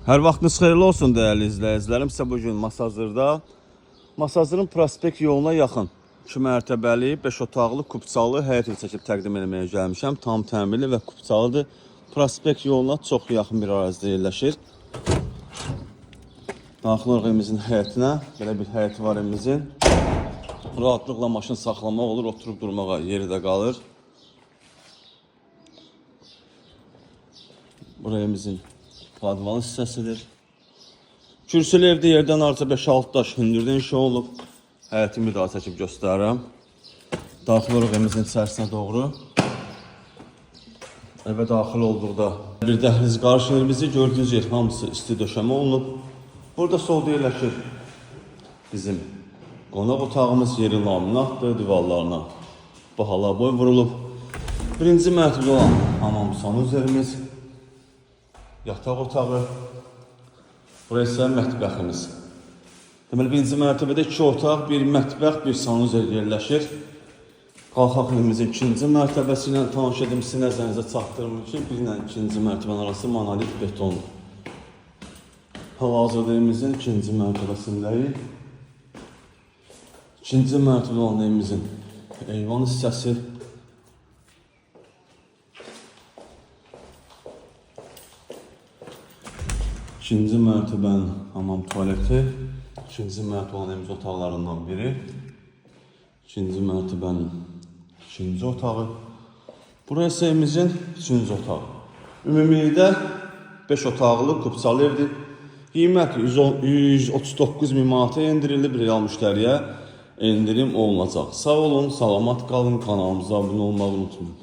Hər vaxtınız xeyirli olsun dəyərli izləyicilərim. Sizə bu gün Masazırın prospekt yoluna yaxın 2 mərtəbəli, 5 otaqlı, kupçalı həyət evi çəkib təqdim etməyə gəlmişəm. Tam təmirli və kupçalıdır. Prospekt yoluna çox yaxın bir ərazidə yerləşir. Daxil evimizin həyətinə, belə bir həyəti var evimizin. Rahatlıqla maşın saxlamaq olur, oturub durmağa yeri də qalır. Buraya evimizin padvalı hissəsidir. Kürsülü evdə yerdən arca 5-6 daş hündürdə inşa olub. Həyətimi bir daha çəkib göstərirəm. Daxil olub evimizin içərisinə doğru. Evə daxil olduqda bir dəhliz qarşılayır bizi. Gördüyünüz yer hamısı isti döşəmə olunub. Burada solda yerləşir bizim qonaq otağımız. Yeri laminatdır, divarlarına bahala boy vurulub. Birinci mərtəbədə olan hamam sanuzerimiz, yataq otağı. Burası isə mətbəximiz. Deməli, birinci mərtəbədə 2 otaq, bir mətbəx, bir sanuzer yerləşir. Qalxaq evimizin ikinci mərtəbəsi ilə tanış edim, sizin nəzərinizə çatdırmır ki, bir ilə ikinci mərtəbənin arası monolit betondur. Hal-hazırda evimizin ikinci mərtəbəsindəyik. İkinci mərtəbədə olan evimizin eyvan hissəsi. İkinci mərtəbənin hamam tualeti, ikinci mərtəbə olan evimiz otaqlarından biri, ikinci mərtəbənin ikinci otağı. Burası evimizin üçüncü otağı. Ümumilikdə 5 otaqlı, kupçalı evdir. Qiyməti 139 min manata endirilib, real müştəriyə endirim olunacaq. Sağ olun, salamat qalın, kanalımıza abunə olmağı unutmayın.